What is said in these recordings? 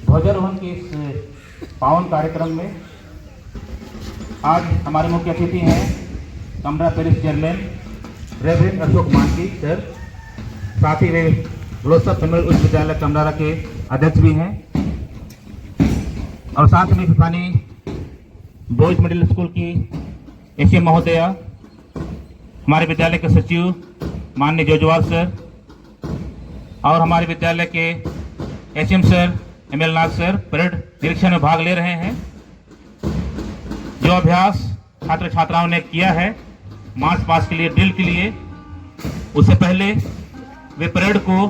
ध्वजारोहण के इस पावन कार्यक्रम में आज हमारे मुख्य अतिथि हैं कमरा पेरिस चेयरमैन रेवरेंड अशोक मानकी सर, साथ ही वे ग्लोसर मेमोरियल उच्च विद्यालय कमरारा के अध्यक्ष भी हैं और साथ में फिफानी बॉयज मिडिल स्कूल की एसएम महोदया, हमारे विद्यालय के सचिव माननीय जोजवाल सर और हमारे विद्यालय के एचएम सर एमएल नाग सर परेड निरीक्षण में भाग ले रहे हैं। जो अभ्यास छात्र छात्राओं ने किया है मार्च पास्ट के लिए, ड्रिल के लिए, उससे पहले वे परेड को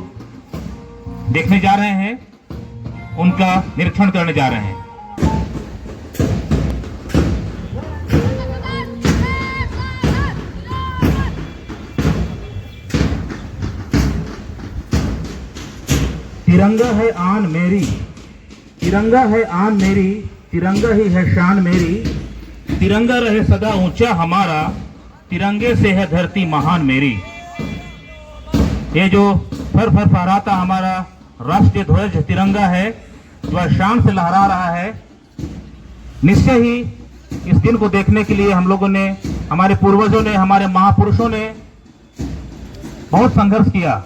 देखने जा रहे हैं, उनका निरीक्षण करने जा रहे हैं। तिरंगा है आन मेरी, तिरंगा है आन मेरी, तिरंगा ही है शान मेरी, तिरंगा रहे सदा ऊंचा हमारा, तिरंगे से है धरती महान मेरी। ये जो फर फर फहराता हमारा राष्ट्रीय ध्वज तिरंगा है, जो शान से लहरा रहा है, निश्चय ही इस दिन को देखने के लिए हम लोगों ने, हमारे पूर्वजों ने, हमारे महापुरुषों ने बहुत संघर्ष किया।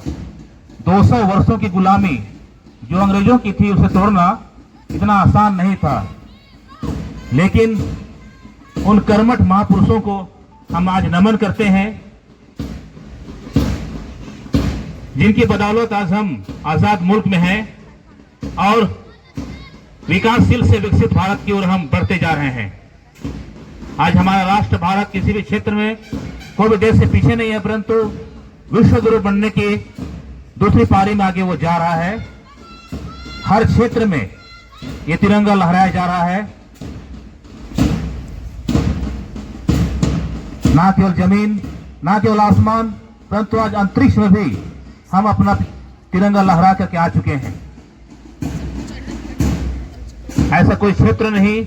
200 वर्षों की गुलामी जो अंग्रेजों की थी, उसे तोड़ना इतना आसान नहीं था, लेकिन उन कर्मठ महापुरुषों को हम आज नमन करते हैं, जिनकी बदौलत आज हम आजाद मुल्क में हैं और विकासशील से विकसित भारत की ओर हम बढ़ते जा रहे हैं। आज हमारा राष्ट्र भारत किसी भी क्षेत्र में कोई भी देश से पीछे नहीं है, परंतु विश्व गुरु बनने की दूसरी पारी में आगे वो जा रहा है। हर क्षेत्र में ये तिरंगा लहराया जा रहा है, ना केवल जमीन, ना केवल आसमान, परंतु आज अंतरिक्ष में भी हम अपना तिरंगा लहरा करके आ चुके हैं। ऐसा कोई क्षेत्र नहीं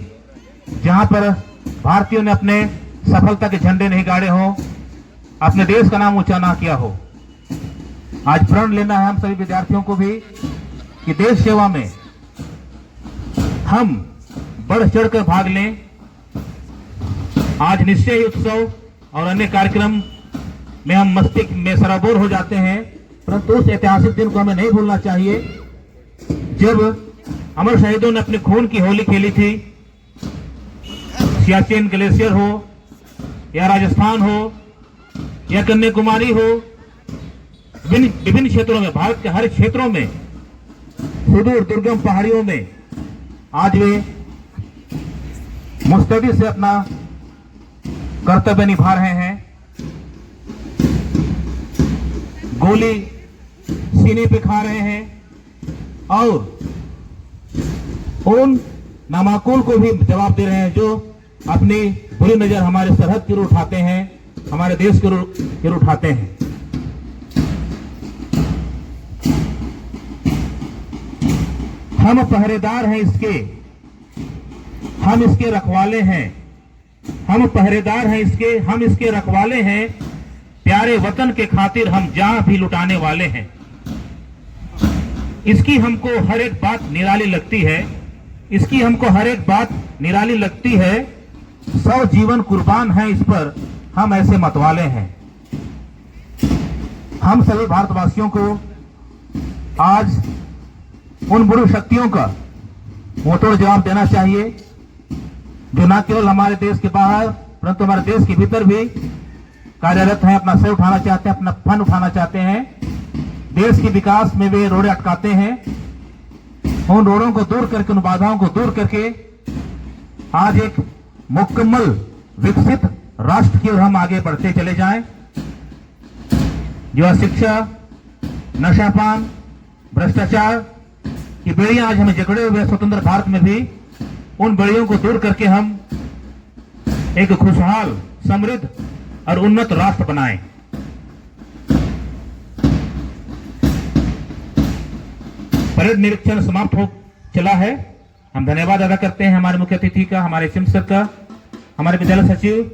जहां पर भारतीयों ने अपने सफलता के झंडे नहीं गाड़े हों, अपने देश का नाम ऊंचा ना किया हो। आज प्रण लेना है हम सभी विद्यार्थियों को भी कि देश सेवा में हम बढ़ चढ़कर भाग लें। आज निश्चय ही उत्सव और अन्य कार्यक्रम में हम मस्तिष्क में सराबोर हो जाते हैं, परंतु उस ऐतिहासिक दिन को हमें नहीं भूलना चाहिए जब अमर शहीदों ने अपने खून की होली खेली थी। सियाचिन ग्लेशियर हो या राजस्थान हो या कन्याकुमारी हो, विभिन्न क्षेत्रों में, भारत के हर क्षेत्रों में, सुदूर दुर्गम पहाड़ियों में आज वे मुस्तैदी से अपना कर्तव्य निभा रहे हैं। गोली सीने पे खा रहे हैं और उन नामाकुल को भी जवाब दे रहे हैं जो अपनी बुरी नजर हमारे सरहद की ओर उठाते हैं, हमारे देश की ओर उठाते हैं। हम पहरेदार हैं इसके, हम इसके रखवाले हैं, हम पहरेदार हैं इसके, हम इसके रखवाले हैं, प्यारे वतन के खातिर हम जान भी लुटाने वाले हैं। इसकी हमको हर एक बात निराली लगती है, इसकी हमको हर एक बात निराली लगती है, 100 जीवन कुर्बान हैं इस पर, हम ऐसे मतवाले हैं। हम सभी भारतवासियों को आज उन बुरी शक्तियों का मुंहतोड़ जवाब देना चाहिए जो न केवल हमारे देश के बाहर परंतु हमारे देश के भीतर भी कार्यरत हैं, अपना सर उठाना चाहते हैं, अपना फन उठाना चाहते हैं। देश के विकास में वे रोड़े अटकाते हैं। उन रोड़ों को दूर करके, उन बाधाओं को दूर करके आज एक मुकम्मल विकसित राष्ट्र की ओर हम आगे बढ़ते चले जाएं। जो अशिक्षा, नशापान, भ्रष्टाचार की बेड़ियां आज हमें जकड़े हुए स्वतंत्र भारत में भी, उन बेड़ियों को दूर करके हम एक खुशहाल, समृद्ध और उन्नत राष्ट्र बनाएं। परेड निरीक्षण समाप्त हो चला है। हम धन्यवाद अदा करते हैं हमारे मुख्य अतिथि का, हमारे एचएम सर का, हमारे विद्यालय सचिव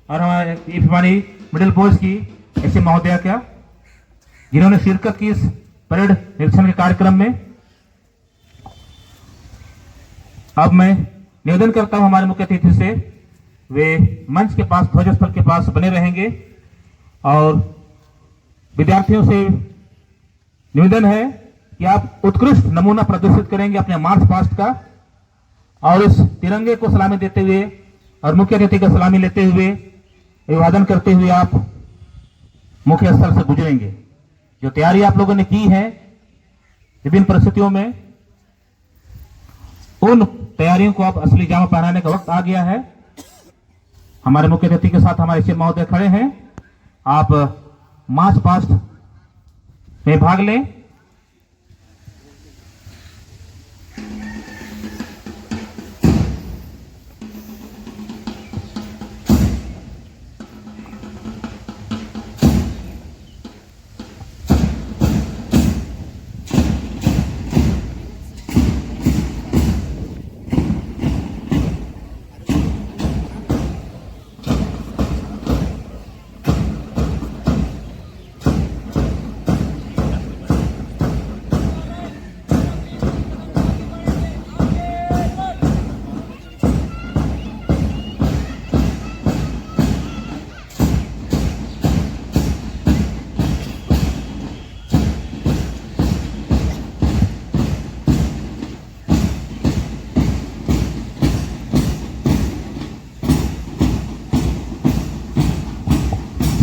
और हमारे फिफानी मिडिल बॉयज की एसएम महोदया का, जिन्होंने शिरकत की इस परेड निरीक्षण के कार्यक्रम में। अब मैं निवेदन करता हूं हमारे मुख्य अतिथि से, वे मंच के पास ध्वज स्थल के पास बने रहेंगे और विद्यार्थियों से निवेदन है कि आप उत्कृष्ट नमूना प्रदर्शित करेंगे अपने मार्च पास्ट का और इस तिरंगे को सलामी देते हुए और मुख्य अतिथि का सलामी लेते हुए अभिवादन करते हुए आप मुख्य स्थल से गुजरेंगे। जो तैयारी आप लोगों ने की है विभिन्न परिस्थितियों में, उन तैयारियों को आप असली जामा पहनाने का वक्त आ गया है। हमारे मुख्य अतिथि के साथ हमारे शिव महोदय खड़े हैं। आप मार्च पास्ट में भाग लें।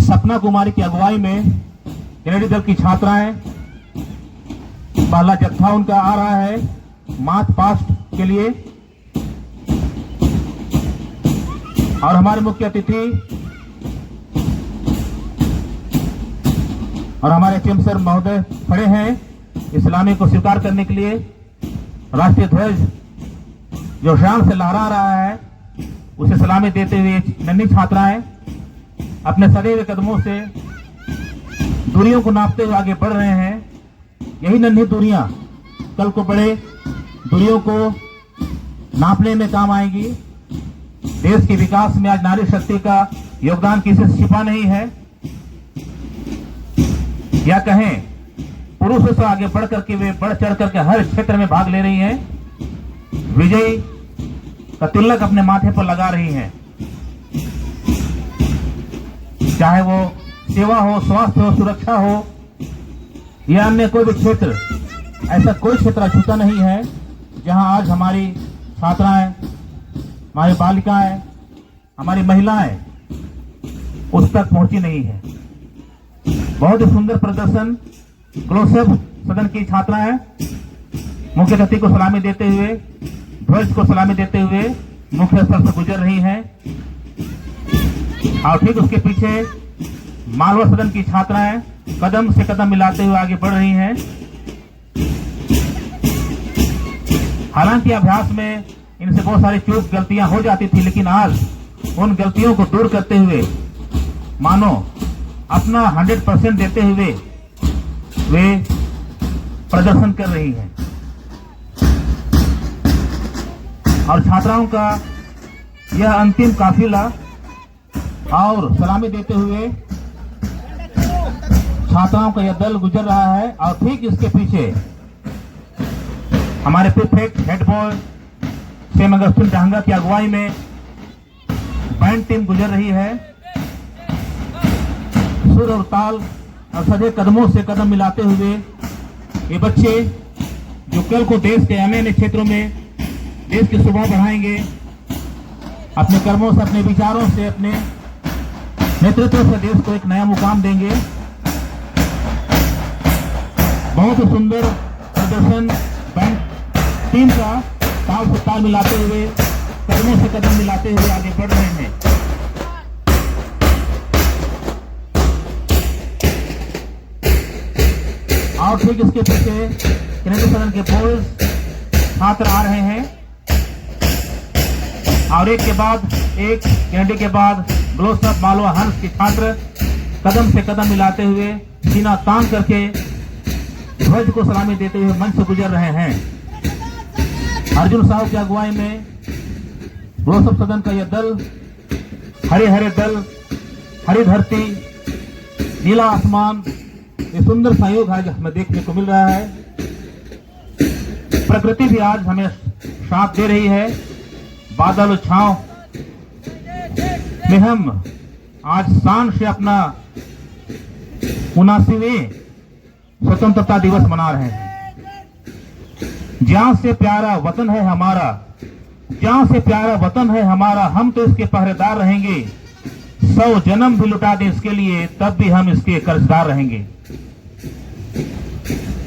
सपना कुमारी की अगुवाई में कैनेडी दल की छात्राएं, पहला जत्था उनका आ रहा है मार्च पास्ट के लिए और हमारे मुख्य अतिथि और हमारे एचएम सर महोदय खड़े हैं इस्लामी को स्वीकार करने के लिए। राष्ट्रीय ध्वज जो शान से लहरा रहा है उसे सलामी देते हुए नन्ही छात्राएं अपने सदैव कदमों से दूरियों को नापते हुए आगे बढ़ रहे हैं। यही नन्ही दूरियां कल को बड़े दूरियों को नापने में काम आएगी। देश के विकास में आज नारी शक्ति का योगदान किसी से छिपा नहीं है, या कहें पुरुषों से आगे बढ़ करके वे बढ़ चढ़ करके हर क्षेत्र में भाग ले रही हैं। विजयी का तिलक अपने माथे पर लगा रही हैं, चाहे वो सेवा हो, स्वास्थ्य हो, सुरक्षा हो या अन्य कोई भी क्षेत्र। ऐसा कोई क्षेत्र छूटा नहीं है जहां आज हमारी छात्राएं, हमारी बालिकाएं, हमारी महिलाएं उस तक पहुंची नहीं है। बहुत ही सुंदर प्रदर्शन क्लोसअप सदन की छात्राएं मुख्य अतिथि को सलामी देते हुए, ध्वज को सलामी देते हुए मुख्य स्थल से गुजर रही हैं और ठीक उसके पीछे मालवा सदन की छात्राएं कदम से कदम मिलाते हुए आगे बढ़ रही हैं। हालांकि अभ्यास में इनसे बहुत सारी चूक गलतियां हो जाती थी, लेकिन आज उन गलतियों को दूर करते हुए मानो अपना 100% देते हुए वे प्रदर्शन कर रही हैं और छात्राओं का यह अंतिम काफिला और सलामी देते हुए छात्राओं का यह दल गुजर रहा है और ठीक इसके पीछे हमारे prefect head boy Sam Augustine Danga की अगुवाई में बैंड टीम गुजर रही है। सुर और ताल और सजे कदमों से कदम मिलाते हुए ये बच्चे जो कल को देश के अन्य क्षेत्रों में देश की शोभा बढ़ाएंगे, अपने कर्मों से, अपने विचारों से, अपने नेतृत्व से देश को एक नया मुकाम देंगे। बहुत ही सुंदर प्रदर्शन बैंक टीम का ताल से ताल मिलाते हुए, कदमों से कदम मिलाते हुए आगे बढ़ रहे हैं। और ठीक इसके पीछे कैनेडी सदन के बॉयज छात्र आ रहे हैं और एक के बाद एक, कैनेडी के बाद ग्लोसअप मालवा हंस के छात्र कदम से कदम मिलाते हुए, सीना तान करके ध्वज को सलामी देते हुए मंच से गुजर रहे हैं। अर्जुन साहब की अगुवाई में ग्लोसअप सदन का यह दल, हरे हरे दल, हरी धरती, नीला आसमान, ये सुंदर संयोग आज हमें देखने को मिल रहा है। प्रकृति भी आज हमें साथ दे रही है। बादल छांव में हम आज शान से अपना 79वें स्वतंत्रता दिवस मना रहे हैं। जहां से प्यारा वतन है हमारा, जहां से प्यारा वतन है हमारा, हम तो इसके पहरेदार रहेंगे। 100 जन्म भी लुटा दें इसके लिए, तब भी हम इसके कर्जदार रहेंगे।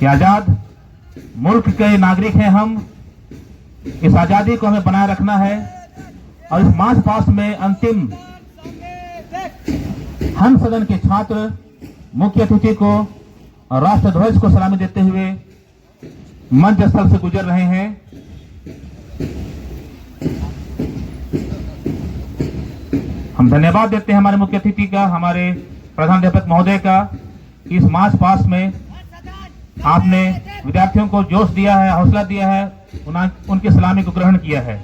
ये आजाद मुल्क के नागरिक हैं हम। इस आजादी को हमें बनाए रखना है। और इस मार्च पास्ट में अंतिम हम सदन के छात्र मुख्य अतिथि को राष्ट्रध्वज को सलामी देते हुए मंच स्थल से गुजर रहे हैं। हम धन्यवाद देते हैं हमारे मुख्य अतिथि का, हमारे प्रधानाध्यापक महोदय का। इस मार्च पास्ट में आपने विद्यार्थियों को जोश दिया है, हौसला दिया है, उनकी सलामी को ग्रहण किया है।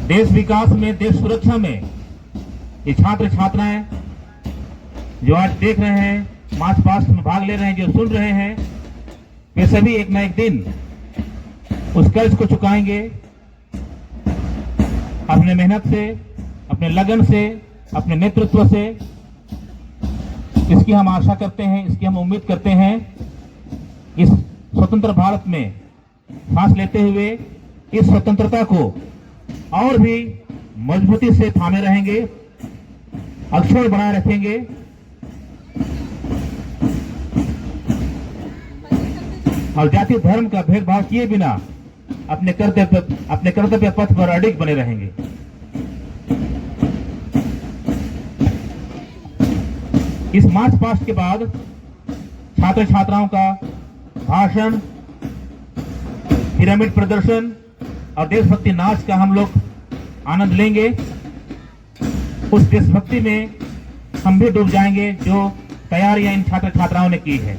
देश विकास में, देश सुरक्षा में ये छात्र छात्राएं जो आज देख रहे हैं, मार्च पास्ट में भाग ले रहे हैं, जो सुन रहे हैं, वे सभी एक न एक दिन उस कर्ज को चुकाएंगे। अपने मेहनत से, अपने लगन से, अपने नेतृत्व से। इसकी हम आशा करते हैं, इसकी हम उम्मीद करते हैं। इस स्वतंत्र भारत में सांस लेते हुए इस स्वतंत्रता को और भी मजबूती से थामे रहेंगे, अक्षर बनाए रखेंगे। और जाति धर्म का भेदभाव किए बिना अपने कर्तव्य पथ पर अडिग बने रहेंगे। इस मार्च पास्ट के बाद छात्र छात्राओं का भाषण, पिरामिड प्रदर्शन और देशभक्ति नाच का हम लोग आनंद लेंगे। उस देशभक्ति में हम भी डूब जाएंगे जो तैयारियां इन छात्र छात्राओं ने की है।